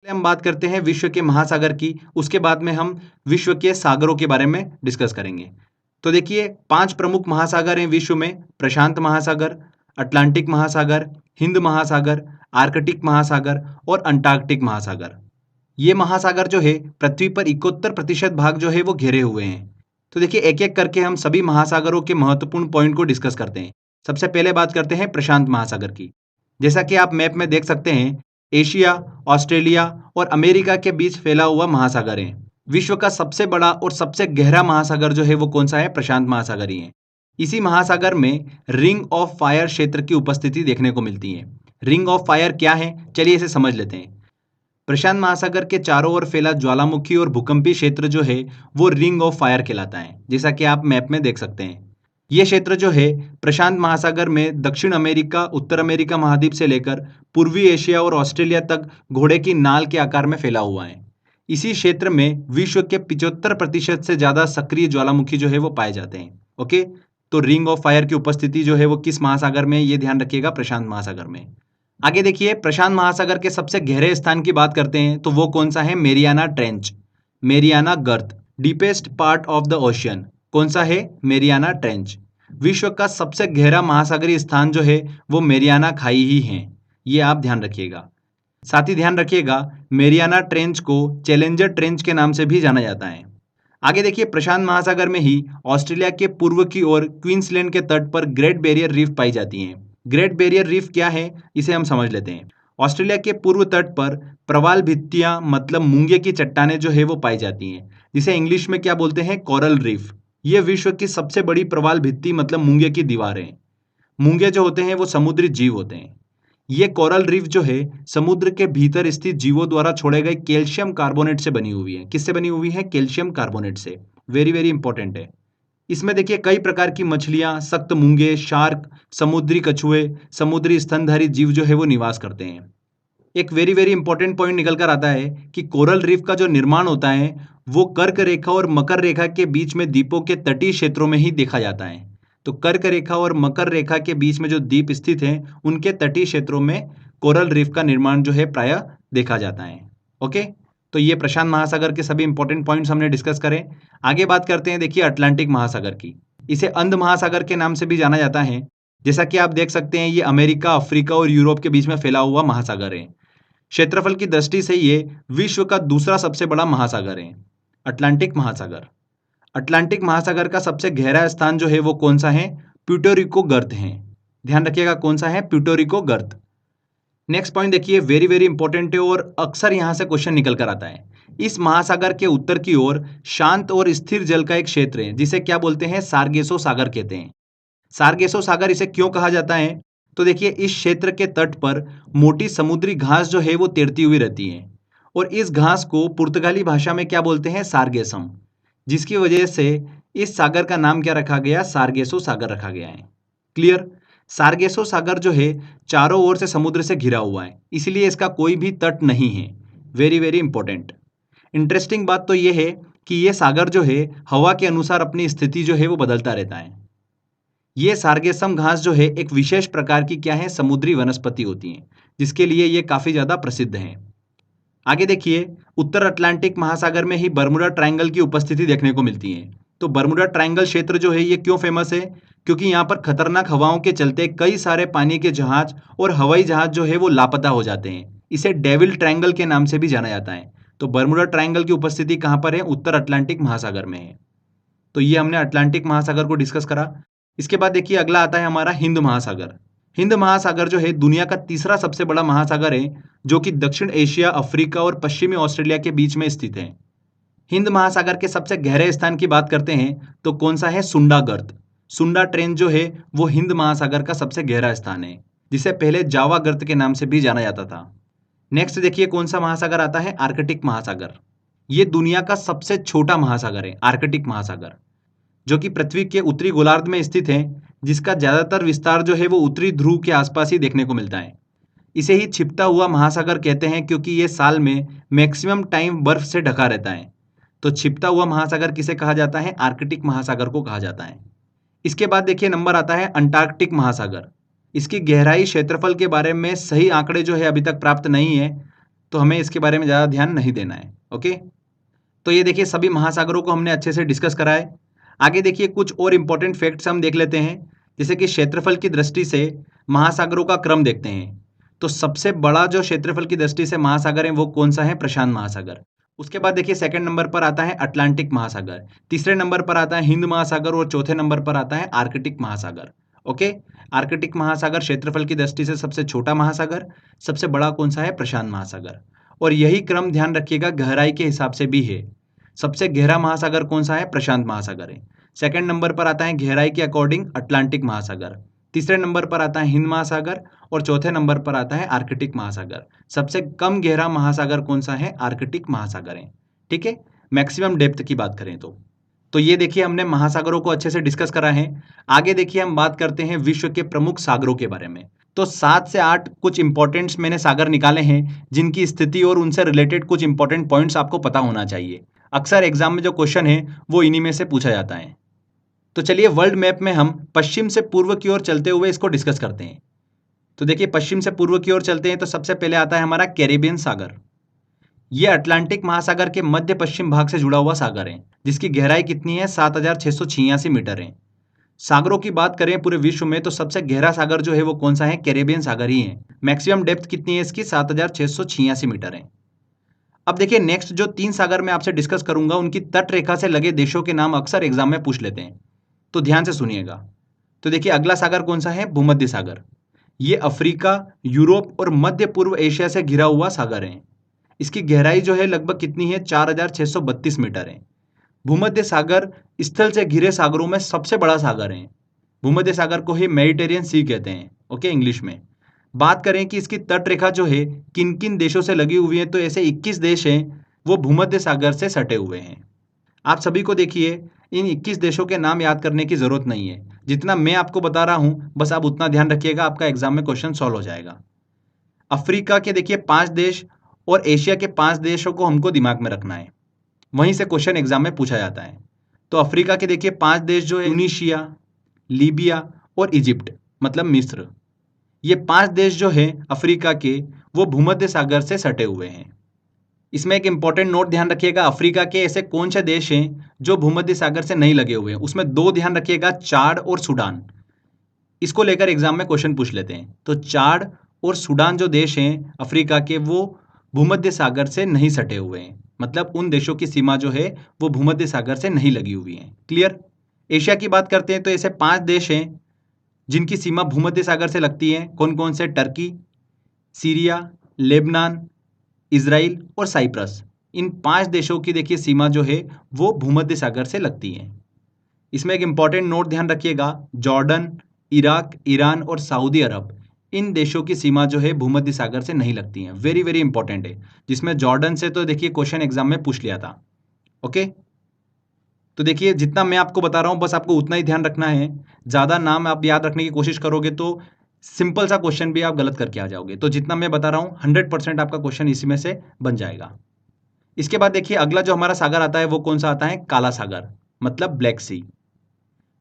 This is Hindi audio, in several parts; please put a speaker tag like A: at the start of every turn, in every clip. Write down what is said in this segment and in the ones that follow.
A: हम बात करते हैं विश्व के महासागर की, उसके बाद में हम विश्व के सागरों के बारे में डिस्कस करेंगे। तो देखिए 5 प्रमुख महासागर हैं विश्व में: प्रशांत महासागर, अटलांटिक महासागर, हिंद महासागर, आर्कटिक महासागर और अंटार्कटिक महासागर। ये महासागर जो है पृथ्वी पर 71% भाग जो है वो घेरे हुए हैं। तो देखिए एक एक करके हम सभी महासागरों के महत्वपूर्ण पॉइंट को डिस्कस करते हैं। सबसे पहले बात करते हैं प्रशांत महासागर की। जैसा कि आप मैप में देख सकते हैं, एशिया, ऑस्ट्रेलिया और अमेरिका के बीच फैला हुआ महासागर है। विश्व का सबसे बड़ा और सबसे गहरा महासागर जो है वो कौन सा है? प्रशांत महासागर ही है। इसी महासागर में रिंग ऑफ फायर क्षेत्र की उपस्थिति देखने को मिलती है। रिंग ऑफ फायर क्या है, चलिए इसे समझ लेते हैं। प्रशांत महासागर के चारों ओर फैला ज्वालामुखी और भूकंपीय क्षेत्र जो है वो रिंग ऑफ फायर कहलाता है, जैसा कि आप मैप में देख सकते हैं। ये क्षेत्र जो है प्रशांत महासागर में दक्षिण अमेरिका, उत्तर अमेरिका महाद्वीप से लेकर पूर्वी एशिया और ऑस्ट्रेलिया तक घोड़े की नाल के आकार में फैला हुआ है। इसी क्षेत्र में विश्व के 75% से ज्यादा सक्रिय ज्वालामुखी जो है वो पाए जाते हैं। ओके, तो रिंग ऑफ फायर की उपस्थिति जो है वो किस महासागर में, ये ध्यान रखिएगा, प्रशांत महासागर में। आगे देखिए, प्रशांत महासागर के सबसे गहरे स्थान की बात करते हैं तो वो कौन सा है? मेरियाना ट्रेंच, मेरियाना गर्त, deepest part of the ocean. कौन सा है? Mariana trench. विश्व का सबसे गहरा महासागरीय स्थान जो है वो मेरियाना खाई ही है, ये आप ध्यान रखिएगा। साथ ही ध्यान रखिएगा मेरियाना ट्रेंच को चैलेंजर ट्रेंच के नाम से भी जाना जाता है। आगे देखिए, प्रशांत महासागर में ही ऑस्ट्रेलिया के पूर्व की ओर क्वींसलैंड के तट पर ग्रेट बैरियर रीफ पाई जाती हैं। ग्रेट बैरियर रीफ क्या है, इसे हम समझ लेते हैं। ऑस्ट्रेलिया के पूर्व तट पर प्रवाल भित्तियां मतलब मूंगे की चट्टानें जो है वो पाई जाती हैं, जिसे इंग्लिश में क्या बोलते हैं? Coral reef. ये विश्व की सबसे बड़ी प्रवाल भित्ति मतलब मूंगे की दीवार है। मूंगे जो होते हैं वो समुद्री जीव होते हैं। ये कोरल रीफ जो है समुद्र के भीतर स्थित जीवों द्वारा छोड़े गए कैल्शियम कार्बोनेट से बनी हुई है। किससे बनी हुई है? कैल्शियम कार्बोनेट से। वेरी वेरी इंपॉर्टेंट है। इसमें देखिए कई प्रकार की मछलियां, सख्त मूंगे, शार्क, समुद्री कछुए, समुद्री स्तनधारी जीव जो है वो निवास करते हैं। एक वेरी वेरी इंपॉर्टेंट पॉइंट निकल कर आता है कि कोरल रीफ का जो निर्माण होता है वो कर्क रेखा और मकर रेखा के बीच में द्वीपों के तटीय क्षेत्रों में ही देखा जाता है। तो कर्क रेखा और मकर रेखा के बीच में जो द्वीप स्थित हैं उनके तटीय क्षेत्रों में कोरल रीफ का निर्माण जो है प्रायः देखा जाता है। ओके, तो ये प्रशांत महासागर के सभी इंपॉर्टेंट पॉइंट्स हमने डिस्कस करें। आगे बात करते हैं देखिए अटलांटिक महासागर की। इसे अंध महासागर के नाम से भी जाना जाता है। जैसा कि आप देख सकते हैं ये अमेरिका, अफ्रीका और यूरोप के बीच में फैला हुआ महासागर है। क्षेत्रफल की दृष्टि से ये विश्व का दूसरा सबसे बड़ा महासागर है, अटलांटिक महासागर। अटलांटिक महासागर का सबसे गहरा स्थान जो है वो कौन सा है? प्यूर्टो रिको गर्त है। ध्यान रखिएगा कौन सा है? प्यूर्टो रिको गर्त। नेक्स्ट पॉइंट देखिए, वेरी वेरी इंपॉर्टेंट है और अक्सर यहां से क्वेश्चन निकल कर आता है। इस महासागर के उत्तर की ओर शांत और स्थिर जल का एक क्षेत्र है जिसे क्या बोलते हैं? सारगेसो सागर कहते हैं। सारगेसो सागर इसे क्यों कहा जाता है? तो देखिए इस क्षेत्र के तट पर मोटी समुद्री घास जो है वो तैरती हुई रहती है और इस घास को पुर्तगाली भाषा में क्या बोलते हैं? सारगेसम, जिसकी वजह से इस सागर का नाम क्या रखा गया? सारगेसो सागर रखा गया है। क्लियर? सारगेसो सागर जो है चारों ओर से समुद्र से घिरा हुआ है, इसलिए इसका कोई भी तट नहीं है। Very very important. इंटरेस्टिंग बात तो यह है कि यह सागर जो है हवा के अनुसार अपनी स्थिति जो है वो बदलता रहता है। ये सारगेसम घास जो है एक विशेष प्रकार की क्या है? समुद्री वनस्पति होती है, जिसके लिए ये काफी ज्यादा प्रसिद्ध है। आगे देखिए, उत्तर अटलांटिक महासागर में ही बर्मुडा ट्रायंगल की उपस्थिति देखने को मिलती है। तो बर्मुडा ट्रायंगल क्षेत्र जो है ये क्यों फेमस है? क्योंकि यहाँ पर खतरनाक हवाओं के चलते कई सारे पानी के जहाज और हवाई जहाज जो है वो लापता हो जाते हैं। इसे डेविल ट्रायंगल के नाम से भी जाना जाता है। तो बर्मुडा ट्रायंगल की उपस्थिति कहाँ पर है? उत्तर अटलांटिक महासागर में है। तो ये हमने अटलांटिक महासागर को डिस्कस करा। इसके बाद देखिए अगला आता है हमारा हिंद महासागर। हिंद महासागर जो है दुनिया का तीसरा सबसे बड़ा महासागर है, जो कि दक्षिण एशिया, अफ्रीका और पश्चिमी ऑस्ट्रेलिया के बीच में स्थित है। हिंद महासागर के सबसे गहरे स्थान की बात करते हैं तो कौन सा है? सुंडा गर्त। सुंडा ट्रेंच जो है वो हिंद महासागर का सबसे गहरा स्थान है, जिसे पहले जावा गर्त के नाम से भी जाना जाता था। नेक्स्ट देखिए कौन सा महासागर आता है? आर्कटिक महासागर। ये दुनिया का सबसे छोटा महासागर है, आर्कटिक महासागर, जो कि पृथ्वी के उत्तरी गोलार्ध में स्थित है, जिसका ज्यादातर विस्तार जो है वो उत्तरी ध्रुव के आसपास ही देखने को मिलता है। इसे ही छिपता हुआ महासागर कहते हैं क्योंकि ये साल में मैक्सिमम टाइम बर्फ से ढका रहता है। तो छिपता हुआ महासागर किसे कहा जाता है? आर्कटिक महासागर को कहा जाता है। इसके बाद देखिए नंबर आता है अंटार्कटिक महासागर। इसकी गहराई, क्षेत्रफल के बारे में सही आंकड़े जो है अभी तक प्राप्त नहीं है, तो हमें इसके बारे में ज़्यादा ध्यान नहीं देना है। ओके, तो ये देखिए सभी महासागरों को हमने अच्छे से डिस्कस करा है। आगे देखिए कुछ और इंपॉर्टेंट फैक्ट्स हम देख लेते हैं, जैसे कि क्षेत्रफल की दृष्टि से महासागरों का क्रम देखते हैं। तो सबसे बड़ा जो क्षेत्रफल की दृष्टि से महासागर है वो कौन सा है? प्रशांत महासागर। उसके बाद देखिए सेकंड नंबर पर आता है अटलांटिक महासागर, तीसरे नंबर पर आता है हिंद महासागर और चौथे नंबर पर आता है आर्कटिक महासागर। ओके, आर्कटिक महासागर क्षेत्रफल की दृष्टि से सबसे छोटा महासागर, सबसे बड़ा कौन सा है? प्रशांत महासागर। और यही क्रम ध्यान रखिएगा गहराई के हिसाब से भी है। सबसे गहरा महासागर कौन सा है? प्रशांत महासागर है। सेकंड नंबर पर आता है गहराई के अकॉर्डिंग अटलांटिक महासागर, तीसरे नंबर पर आता है हिंद महासागर और चौथे नंबर पर आता है आर्कटिक महासागर। सबसे कम गहरा महासागर कौन सा है? आर्कटिक महासागर है। ठीक है, मैक्सिमम डेप्थ की बात करें तो ये देखिए हमने महासागरों को अच्छे से डिस्कस करा है। आगे देखिए हम बात करते हैं विश्व के प्रमुख सागरों के बारे में। तो 7 से 8 कुछ इंपॉर्टेंट्स मैंने सागर निकाले हैं, जिनकी स्थिति और उनसे रिलेटेड कुछ इंपॉर्टेंट पॉइंट्स आपको पता होना चाहिए। अक्सर एग्जाम में जो क्वेश्चन है वो इन्हीं में से पूछा जाता है। तो चलिए वर्ल्ड मैप में हम पश्चिम से पूर्व की ओर चलते हुए इसको डिस्कस करते हैं। तो देखिए पश्चिम से पूर्व की ओर चलते हैं तो सबसे पहले आता है हमारा कैरेबियन सागर। ये अटलांटिक महासागर के मध्य पश्चिम भाग से जुड़ा हुआ सागर है, जिसकी गहराई कितनी है? 7,686 मीटर है। सागरों की बात करें पूरे विश्व में तो सबसे गहरा सागर जो है वो कौन सा है? कैरेबियन सागर ही है। मैक्सिमम डेप्थ कितनी है इसकी? 7,686 मीटर है। अब देखिए नेक्स्ट जो 3 सागर मैं आपसे डिस्कस करूंगा उनकी तट रेखा से लगे देशों के नाम अक्सर एग्जाम में पूछ लेते हैं, तो ध्यान से सुनिएगा। तो देखिए अगला सागर कौन सा है? भूमध्य सागर। ये अफ्रीका, यूरोप और मध्य पूर्व एशिया से घिरा हुआ सागर है। इसकी गहराई जो है लगभग कितनी है? 4,632 मीटर है। भूमध्य सागर स्थल से घिरे सागरों में सबसे बड़ा सागर है। भूमध्य सागर को ही मेडिटेरियन सी कहते हैं। ओके, इंग्लिश में बात करें कि इसकी तट रेखा जो है किन किन देशों से लगी हुई है, तो ऐसे 21 देश हैं वो भूमध्य सागर से सटे हुए हैं। आप सभी को देखिए इन 21 देशों के नाम याद करने की जरूरत नहीं है, जितना मैं आपको बता रहा हूं बस आप उतना ध्यान रखिएगा, आपका एग्जाम में क्वेश्चन सॉल्व हो जाएगा। अफ्रीका के देखिए 5 देश और एशिया के 5 देशों को हमको दिमाग में रखना है, वहीं से क्वेश्चन एग्जाम में पूछा जाता है। तो अफ्रीका के देखिए 5 देश जो है ट्यूनीशिया, लीबिया और इजिप्ट मतलब मिस्र। ये 5 देश जो हैं अफ्रीका के वो भूमध्य सागर से सटे हुए हैं। इसमें एक इंपॉर्टेंट नोट ध्यान रखिएगा, अफ्रीका के ऐसे कौन से देश हैं जो भूमध्य सागर से नहीं लगे हुए हैं? उसमें 2 ध्यान रखिएगा, चाड और सूडान। इसको लेकर एग्जाम में क्वेश्चन पूछ लेते हैं। तो चाड और सूडान जो देश हैं अफ्रीका के वो भूमध्य सागर से नहीं सटे हुए हैं, मतलब उन देशों की सीमा जो है वो भूमध्य सागर से नहीं लगी हुई है। क्लियर? एशिया की बात करते हैं तो ऐसे 5 देश हैं जिनकी सीमा भूमध्य सागर से लगती है। कौन कौन से? टर्की, सीरिया, लेबनान, इजराइल और साइप्रस। इन 5 देशों की देखिए सीमा जो है वो भूमध्य सागर से लगती है। इसमें एक इंपॉर्टेंट नोट ध्यान रखिएगा, जॉर्डन, इराक, ईरान और सऊदी अरब, इन देशों की सीमा जो है भूमध्य सागर से नहीं लगती है। वेरी वेरी इंपॉर्टेंट है, जिसमें जॉर्डन से तो देखिए क्वेश्चन एग्जाम में पूछ लिया था। ओके, तो देखिए जितना मैं आपको बता रहा हूं बस आपको उतना ही ध्यान रखना है। ज़्यादा नाम आप याद रखने की कोशिश करोगे तो सिंपल सा क्वेश्चन भी आप गलत करके आ जाओगे। तो जितना मैं बता रहा हूं 100% आपका क्वेश्चन इसी में से बन जाएगा। इसके बाद देखिए अगला जो हमारा सागर आता है वो कौन सा आता है? काला सागर मतलब ब्लैक सी।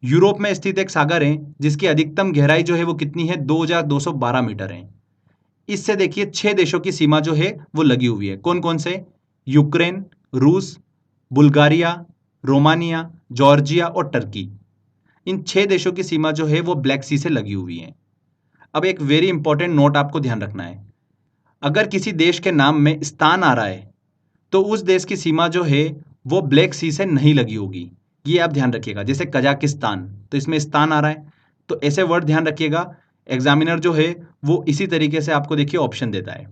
A: यूरोप में स्थित एक सागर है जिसकी अधिकतम गहराई जो है वो कितनी है? 2,212 मीटर है। इससे देखिए 6 देशों की सीमा जो है वो लगी हुई है। कौन कौन से? यूक्रेन, रूस, बुल्गारिया, रोमानिया, जॉर्जिया और टर्की। इन 6 देशों की सीमा जो है वो ब्लैक सी से लगी हुई है। अब एक वेरी इंपॉर्टेंट नोट आपको ध्यान रखना है, अगर किसी देश के नाम में स्थान आ रहा है तो उस देश की सीमा जो है वो ब्लैक सी से नहीं लगी होगी, ये आप ध्यान रखिएगा। जैसे कजाकिस्तान, तो इसमें स्थान आ रहा है, तो ऐसे वर्ड ध्यान रखिएगा। एग्जामिनर जो है वो इसी तरीके से आपको देखिए ऑप्शन देता है।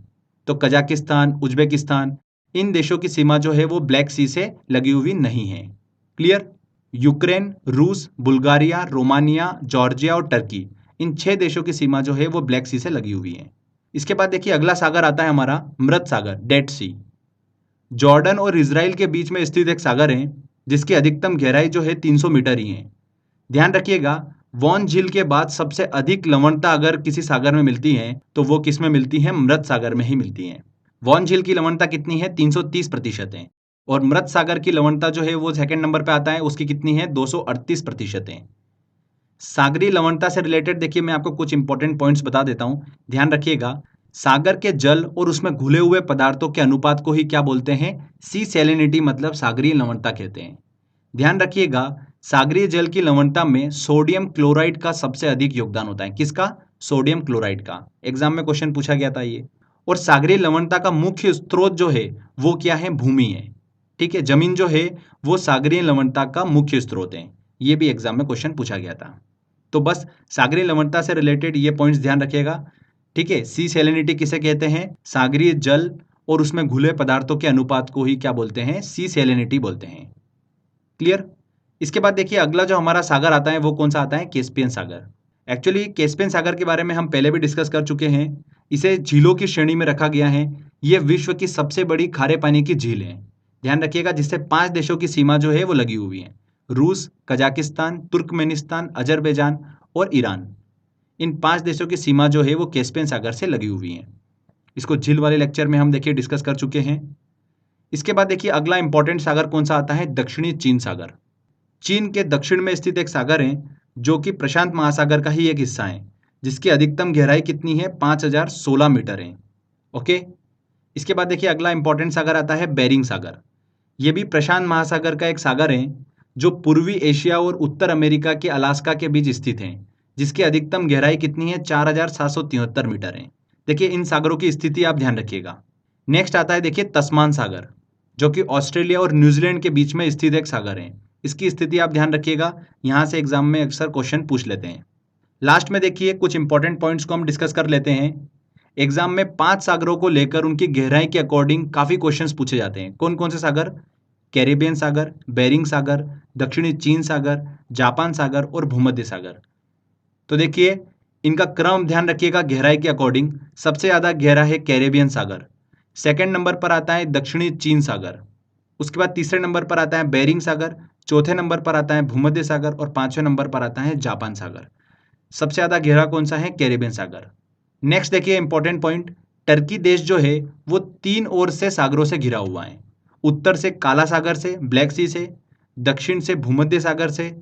A: तो कजाकिस्तान, उज्बेकिस्तान, इन देशों की सीमा जो है वो ब्लैक सी से लगी हुई नहीं है। क्लियर? यूक्रेन, रूस, बुल्गारिया, रोमानिया, जॉर्जिया और टर्की, इन 6 देशों की सीमा जो है वो ब्लैक सी से लगी हुई है। इसके बाद देखिए अगला सागर आता है हमारा मृत सागर, डेड सी। जॉर्डन और इजराइल के बीच में स्थित एक सागर है जिसकी अधिकतम गहराई जो है 300 मीटर ही है। ध्यान रखिएगा, वॉन झील के बाद सबसे अधिक लवणता अगर किसी सागर में मिलती है तो वो किस में मिलती है? मृत सागर में ही मिलती है। वॉन झील की लवणता कितनी है? 330% है। और मृत सागर की लवणता जो है वो सेकंड नंबर पे आता है, उसकी कितनी है? 238% है। सागरी लवणता से रिलेटेड देखिए मैं आपको कुछ इंपॉर्टेंट पॉइंट्स बता देता हूं, ध्यान रखिएगा। सागर के जल और उसमें घुले हुए पदार्थों के अनुपात को ही क्या बोलते हैं? सी सैलिनिटी मतलब सागरीय लवणता कहते हैं। ध्यान रखिएगा, सागरीय जल की लवणता में सोडियम क्लोराइड का सबसे अधिक योगदान होता है। किसका? सोडियम क्लोराइड का। एग्जाम में क्वेश्चन पूछा गया था ये। और सागरीय लवणता का मुख्य स्रोत जो है वो क्या है? भूमि है। ठीक है, जमीन जो है वो सागरीय लवणता का मुख्य स्रोत है। ये भी एग्जाम में क्वेश्चन पूछा गया था। तो बस सागरीय लवणता से रिलेटेड ये पॉइंट्स ध्यान रखिएगा। ठीक है, सी सैलिनिटी किसे कहते हैं? सागरीय जल और उसमें घुले पदार्थों के अनुपात को ही क्या बोलते हैं? सी सैलिनिटी बोलते हैं। क्लियर? इसके बाद देखिए अगला जो हमारा सागर आता है वो कौन सा आता है? कैस्पियन सागर। एक्चुअली कैस्पियन सागर के बारे में हम पहले भी डिस्कस कर चुके हैं। इसे झीलों की श्रेणी में रखा गया है। ये विश्व की सबसे बड़ी खारे पानी की झील है। ध्यान रखिएगा, जिससे 5 देशों की सीमा जो है वो लगी हुई है। रूस, कजाकिस्तान, तुर्कमेनिस्तान, अजरबैजान और ईरान। इन 5 देशों की सीमा जो है वो कैस्पियन सागर से लगी हुई है। इसको झील वाले लेक्चर में हम देखिए डिस्कस कर चुके हैं। इसके बाद देखिए अगला इंपॉर्टेंट सागर कौन सा आता है? दक्षिणी चीन सागर। चीन के दक्षिण में स्थित एक सागर है जो कि प्रशांत महासागर का ही एक हिस्सा है, जिसकी अधिकतम गहराई कितनी है? 5016 मीटर है। ओके। इसके बाद देखिए अगला इंपॉर्टेंट सागर आता है बेरिंग सागर। यह भी प्रशांत महासागर का एक सागर है जो पूर्वी एशिया और उत्तर अमेरिका के अलास्का के बीच स्थित है, जिसकी अधिकतम गहराई कितनी है? 4773 मीटर है। देखिए इन सागरों की स्थिति आप ध्यान रखिएगा। नेक्स्ट आता है देखिए तस्मान सागर, जो कि ऑस्ट्रेलिया और न्यूजीलैंड के बीच में स्थित एक सागर है। इसकी स्थिति आप ध्यान रखिएगा, यहां से एग्जाम में अक्सर क्वेश्चन पूछ लेते हैं। लास्ट में देखिए कुछ इंपॉर्टेंट पॉइंट्स को हम डिस्कस कर लेते हैं। एग्जाम में 5 सागरों को लेकर उनकी गहराई के अकॉर्डिंग काफी क्वेश्चंस पूछे जाते हैं। कौन कौन से सागर? कैरेबियन सागर, बेरिंग सागर, दक्षिणी चीन सागर, जापान सागर और भूमध्य सागर। तो देखिए इनका क्रम ध्यान रखिएगा गहराई के अकॉर्डिंग। सबसे ज्यादा गहरा है कैरेबियन सागर, सेकंड नंबर पर आता है दक्षिणी चीन सागर, उसके बाद तीसरे नंबर पर आता है बेरिंग सागर, चौथे नंबर पर आता है भूमध्य सागर और पांचवें नंबर पर आता है जापान सागर। सबसे ज्यादा गहरा कौन सा है? कैरेबियन सागर। नेक्स्ट देखिए इंपॉर्टेंट पॉइंट, टर्की देश जो है वो 3 ओर से सागरों से घिरा हुआ है। उत्तर से काला सागर से, ब्लैक सी से, दक्षिण से भूमध्य सागर से,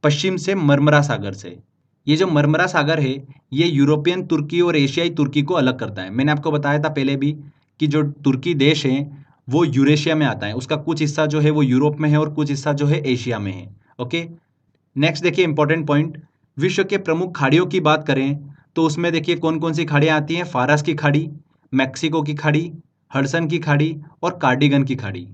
A: पश्चिम से मरमरा सागर से। ये जो मरमरा सागर है ये यूरोपियन तुर्की और एशियाई तुर्की को अलग करता है। मैंने आपको बताया था पहले भी कि जो तुर्की देश है वो यूरेशिया में आता है, उसका कुछ हिस्सा जो है वो यूरोप में है और कुछ हिस्सा जो है एशिया में है। ओके। नेक्स्ट देखिए इंपॉर्टेंट पॉइंट, विश्व के प्रमुख खाड़ियों की बात करें तो उसमें देखिए कौन कौन सी खाड़ियां आती हैं? फारस की खाड़ी, मैक्सिको की खाड़ी, हडसन की खाड़ी और कार्डिगन की खाड़ी।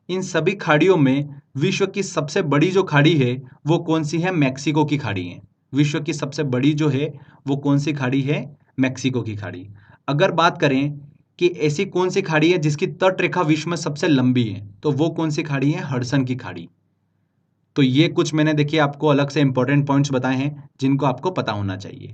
A: इन सभी खाड़ियों में विश्व की सबसे बड़ी जो खाड़ी है वो कौन सी है? मैक्सिको की खाड़ी है। विश्व की सबसे बड़ी जो है वो कौन सी खाड़ी है? मैक्सिको की खाड़ी। अगर बात करें कि ऐसी कौन सी खाड़ी है जिसकी तट रेखा विश्व में सबसे लंबी है, तो वो कौन सी खाड़ी है? हडसन की खाड़ी। तो ये कुछ मैंने देखिए आपको अलग से इंपॉर्टेंट पॉइंट्स बताए हैं जिनको आपको पता होना चाहिए।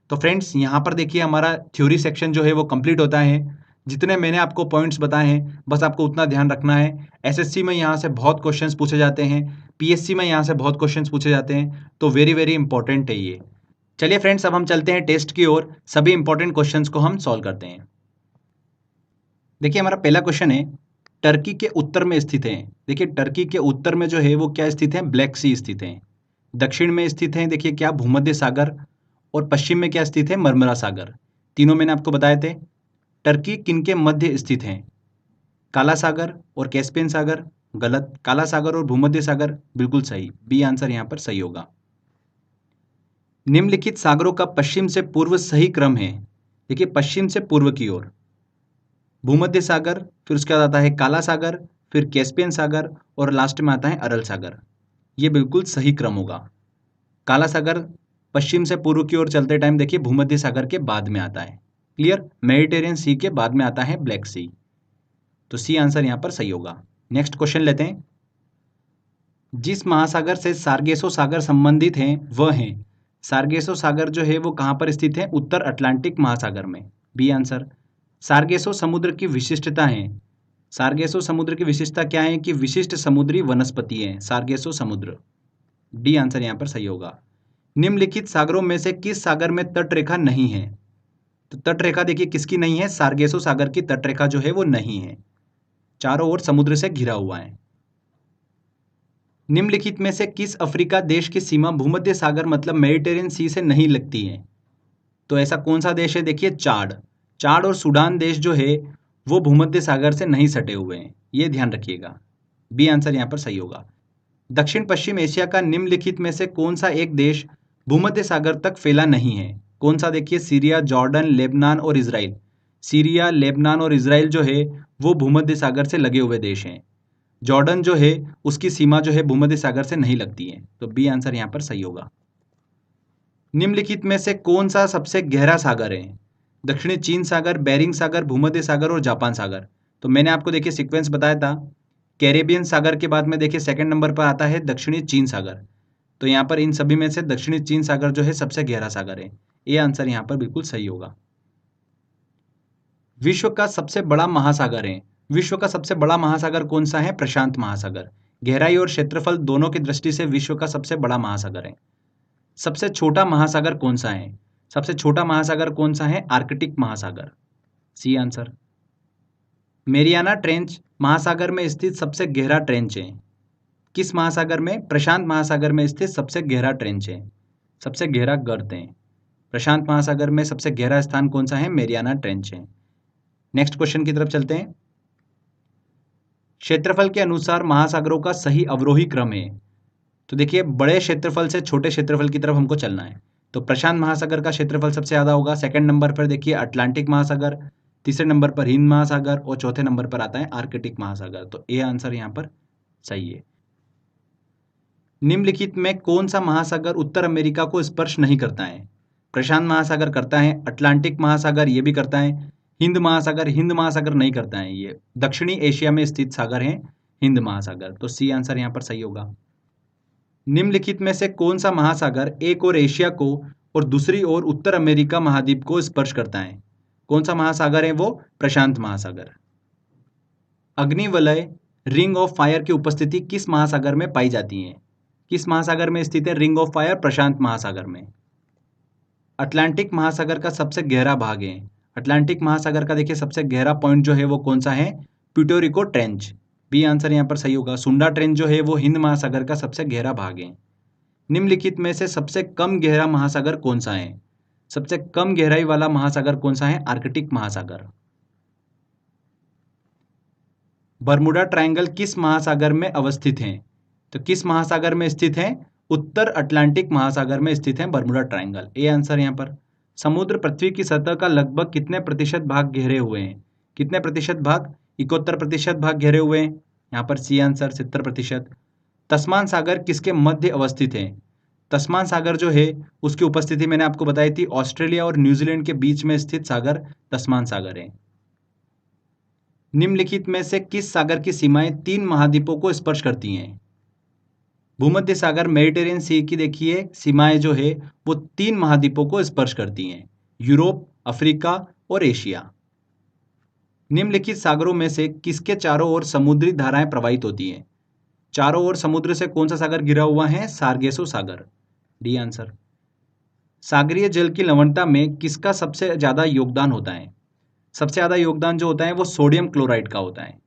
A: तो फ्रेंड्स यहाँ पर देखिए हमारा थ्योरी सेक्शन जो है वो कंप्लीट होता है। जितने मैंने आपको पॉइंट्स बताए हैं बस आपको उतना ध्यान रखना है। एसएससी में यहाँ से बहुत क्वेश्चंस पूछे जाते हैं, पीएससी में यहाँ से बहुत क्वेश्चंस पूछे जाते हैं, तो वेरी वेरी इंपॉर्टेंट है ये। चलिए फ्रेंड्स अब हम चलते हैं टेस्ट की ओर, सभी इंपॉर्टेंट क्वेश्चंस को हम सॉल्व करते हैं। देखिए हमारा पहला क्वेश्चन है, टर्की के उत्तर में स्थित है। देखिए टर्की के उत्तर में जो है वो क्या स्थित है? ब्लैक सी स्थित है। दक्षिण में स्थित है देखिए क्या? भूमध्य सागर। और पश्चिम में क्या स्थित है? मरमरा सागर। तीनों मैंने आपको बताए थे। टर्की किनके मध्य स्थित है? काला सागर और कैस्पियन सागर गलत, काला सागर और भूमध्य सागर बिल्कुल सही, बी आंसर यहाँ पर सही होगा। निम्नलिखित सागरों का पश्चिम से पूर्व सही क्रम है। देखिए पश्चिम से पूर्व की ओर भूमध्य सागर, फिर उसके बाद आता है काला सागर, फिर कैस्पियन सागर और लास्ट में आता है अरल सागर। ये बिल्कुल सही क्रम होगा। काला सागर पश्चिम से पूर्व की ओर चलते टाइम देखिए भूमध्य सागर के बाद में आता है। क्लियर? मेडिटेरियन सी के बाद में आता है ब्लैक सी। तो सी आंसर यहां पर सही होगा। नेक्स्ट क्वेश्चन लेते हैं। जिस महासागर से सार्गेसो सागर संबंधित हैं वह है। सार्गेसो सागर जो है वो कहां पर स्थित है? उत्तर अटलांटिक महासागर में, बी आंसर। सार्गेसो समुद्र की विशिष्टता है। सार्गेसो समुद्र की विशिष्टता क्या है? कि विशिष्ट समुद्री वनस्पति है सार्गेसो समुद्र, डी आंसर यहां पर सही होगा। निम्नलिखित सागरों में से किस सागर में तटरेखा नहीं है? तो तटरेखा देखिए किसकी नहीं है? सार्गेसो सागर की तटरेखा जो है वो नहीं है, चारों ओर समुद्र से घिरा हुआ है। निम्नलिखित में से किस अफ्रीका देश की सीमा भूमध्य सागर मतलब मेडिटेरियन सी से नहीं लगती है? तो ऐसा कौन सा देश है? देखिए चाड। चाड और सूडान देश जो है वो भूमध्य सागर से नहीं सटे हुए हैं, ये ध्यान रखिएगा। बी आंसर यहाँ पर सही होगा। दक्षिण पश्चिम एशिया का निम्नलिखित में से कौन सा एक देश भूमध्य सागर तक फैला नहीं है? कौन सा? देखिए, सीरिया, जॉर्डन, लेबनान और इजराइल। सीरिया, लेबनान और इजराइल जो है वो भूमध्य सागर से लगे हुए देश हैं। जॉर्डन जो है उसकी सीमा जो है भूमध्य सागर से नहीं लगती है, तो बी आंसर यहाँ पर सही होगा। निम्नलिखित में से कौन सा सबसे गहरा सागर है? दक्षिणी चीन सागर, बेरिंग सागर, भूमध्य सागर और जापान सागर। तो मैंने आपको देखिए सीक्वेंस बताया था, कैरेबियन सागर के बाद में देखिए सेकंड नंबर पर आता है दक्षिणी चीन सागर। तो यहाँ पर इन सभी में से दक्षिणी चीन सागर जो है सबसे गहरा सागर है। ये आंसर यहाँ पर बिल्कुल सही होगा। विश्व का सबसे बड़ा महासागर है। विश्व का सबसे बड़ा महासागर कौन सा है? प्रशांत महासागर। गहराई और क्षेत्रफल दोनों की दृष्टि से विश्व का सबसे बड़ा महासागर है। सबसे छोटा महासागर कौन सा है? सबसे छोटा महासागर कौन सा है? आर्कटिक महासागर। C answer. मेरियाना ट्रेंच महासागर में स्थित सबसे गहरा ट्रेंच है। किस महासागर में? प्रशांत महासागर में स्थित सबसे गहरा ट्रेंच है, सबसे गहरा गर्त है। प्रशांत महासागर में सबसे गहरा स्थान कौन सा है? मेरियाना ट्रेंच है। नेक्स्ट क्वेश्चन की तरफ चलते हैं। क्षेत्रफल के अनुसार महासागरों का सही अवरोही क्रम है। तो देखिए, बड़े क्षेत्रफल से छोटे क्षेत्रफल की तरफ हमको चलना है। तो प्रशांत महासागर का क्षेत्रफल सबसे ज्यादा होगा। सेकंड नंबर पर देखिए अटलांटिक महासागर, तीसरे नंबर पर हिंद महासागर और चौथे नंबर पर आता है आर्कटिक महासागर। तो ए आंसर यहाँ पर सही है। निम्नलिखित में कौन सा महासागर उत्तर अमेरिका को स्पर्श नहीं करता है? प्रशांत महासागर करता है, अटलांटिक महासागर ये भी करता है, हिंद महासागर नहीं करता है। ये दक्षिणी एशिया में स्थित सागर है हिंद महासागर। तो सी आंसर यहाँ पर सही होगा। निम्नलिखित में से कौन सा महासागर एक ओर एशिया को और दूसरी ओर उत्तर अमेरिका महाद्वीप को स्पर्श करता है? कौन सा महासागर है वो? प्रशांत महासागर। अग्निवलय रिंग ऑफ फायर की उपस्थिति किस महासागर में पाई जाती है? किस महासागर में स्थित है रिंग ऑफ फायर? प्रशांत महासागर में। अटलांटिक महासागर का सबसे गहरा भाग है। अटलांटिक महासागर का देखिए सबसे गहरा पॉइंट जो है वो कौन सा है? Puerto Rico trench. B answer यहाँ पर सही होगा। सुंडा ट्रेंच जो है वो हिंद महासागर का सबसे गहरा भाग है। निम्नलिखित में से सबसे कम गहरा महासागर कौन सा है? सबसे कम गहराई वाला महासागर कौन सा है? आर्कटिक महासागर। बरमुडा ट्रायंगल किस महासागर में अवस्थित है? तो किस महासागर में स्थित है? उत्तर अटलांटिक महासागर में स्थित है बरमुडा ट्रायंगल। ए आंसर यहाँ पर। समुद्र पृथ्वी की सतह का लगभग कितने प्रतिशत भाग घेरे हुए हैं? कितने प्रतिशत भाग? 71% भाग घेरे हुए हैं। यहाँ पर सी आंसर 70%। तस्मान सागर किसके मध्य अवस्थित है? तस्मान सागर जो है उसकी उपस्थिति मैंने आपको बताई थी, ऑस्ट्रेलिया और न्यूजीलैंड के बीच में स्थित सागर तस्मान सागर है। निम्नलिखित में से किस सागर की सीमाएं 3 महाद्वीपों को स्पर्श करती हैं? भूमध्य सागर मेडिटेरियन सी की देखिए सीमाएं जो है वो 3 महाद्वीपों को स्पर्श करती हैं, यूरोप, अफ्रीका और एशिया। निम्नलिखित सागरों में से किसके चारों ओर समुद्री धाराएं प्रवाहित होती हैं? चारों ओर समुद्र से कौन सा सागर घिरा हुआ है? सार्गेसो सागर। D answer. सागरीय जल की लवणता में किसका सबसे ज्यादा योगदान होता है? सबसे ज्यादा योगदान जो होता है वो सोडियम क्लोराइड का होता है।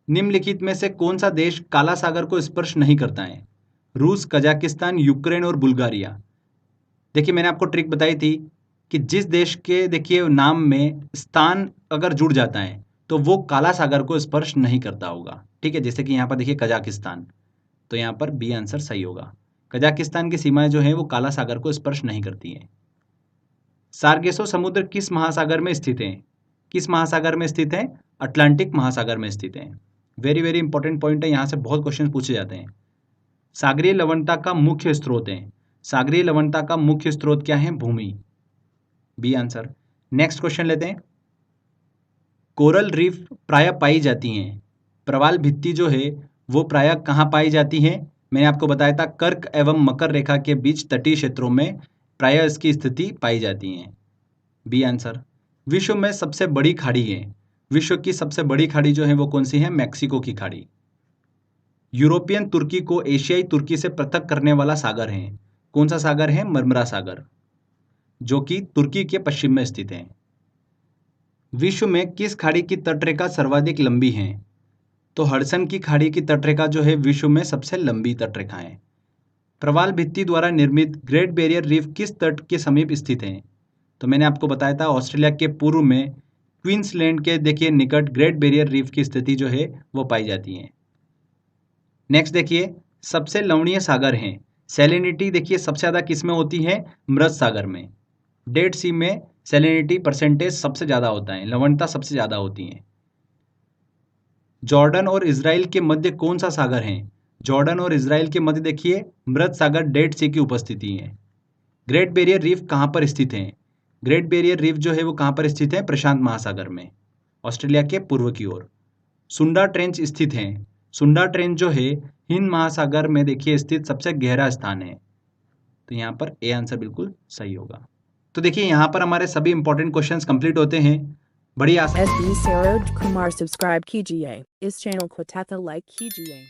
A: निम्नलिखित में से कौन सा देश काला सागर को स्पर्श नहीं करता है? रूस, कजाकिस्तान, यूक्रेन और बुल्गारिया। देखिए, मैंने आपको ट्रिक बताई थी कि जिस देश के देखिए नाम में स्थान अगर जुड़ जाता है तो वो काला सागर को स्पर्श नहीं करता होगा। ठीक है, जैसे कि यहाँ पर देखिए कजाकिस्तान, तो यहाँ पर बी आंसर सही होगा। कजाकिस्तान की सीमाएं जो है वो काला सागर को स्पर्श नहीं करती हैं। सार्गेसो समुद्र किस महासागर में स्थित है? किस महासागर में स्थित है? अटलांटिक महासागर में स्थित है। वेरी वेरी इंपॉर्टेंट पॉइंट है, यहाँ से बहुत क्वेश्चन पूछे जाते हैं। सागरीय लवणता का मुख्य स्रोत है। सागरीय लवणता का मुख्य स्रोत क्या है? भूमि। B answer. नेक्स्ट क्वेश्चन लेते हैं। कोरल रीफ प्रायः पाई जाती हैं। प्रवाल भित्ति जो है वो प्रायः कहाँ पाई जाती है? मैंने आपको बताया था कर्क एवं मकर रेखा के बीच तटीय क्षेत्रों में प्रायः इसकी स्थिति पाई जाती है। B answer. विश्व में सबसे बड़ी खाड़ी है। विश्व की सबसे बड़ी खाड़ी जो है वो कौन सी है? मैक्सिको की खाड़ी। यूरोपियन तुर्की को एशियाई तुर्की से पृथक करने वाला सागर है। कौन सा सागर है? मरमरा सागर, जो कि तुर्की के पश्चिम में स्थित है। विश्व में किस खाड़ी की तटरेखा सर्वाधिक लंबी है? तो हडसन की खाड़ी की तटरेखा जो है विश्व में सबसे लंबी तटरेखा है। प्रवाल भित्ति द्वारा निर्मित ग्रेट बैरियर रीफ किस तट के समीप स्थित है? तो मैंने आपको बताया था ऑस्ट्रेलिया के पूर्व में क्वींसलैंड के देखिए निकट ग्रेट बैरियर रीफ की स्थिति जो है वो पाई जाती है। नेक्स्ट देखिए सबसे लवणीय सागर हैं। सैलिनिटी देखिए सबसे ज़्यादा किस में होती है? मृत सागर में। डेड सी में सैलिनिटी परसेंटेज सबसे ज़्यादा होता है, लवणता सबसे ज़्यादा होती है। जॉर्डन और इजराइल के मध्य कौन सा सागर है? जॉर्डन और इजराइल के मध्य देखिए मृत सागर डेड सी की उपस्थिति है। ग्रेट बैरियर रीफ कहाँ पर स्थित है? ग्रेट बैरियर रीफ जो है वो कहाँ पर स्थित है? प्रशांत महासागर में, ऑस्ट्रेलिया के पूर्व की ओर। सुंडा ट्रेंच स्थित है। सुंडा ट्रेंच जो है हिंद महासागर में देखिए स्थित सबसे गहरा स्थान है। तो यहाँ पर ए आंसर बिल्कुल सही होगा। तो देखिए यहाँ पर हमारे सभी इंपॉर्टेंट क्वेश्चंस कंप्लीट होते हैं। बड़ी आसान
B: SB Saroj Kumar सब्सक्राइब कीजिए, इस चैनल को तथा लाइक कीजिए।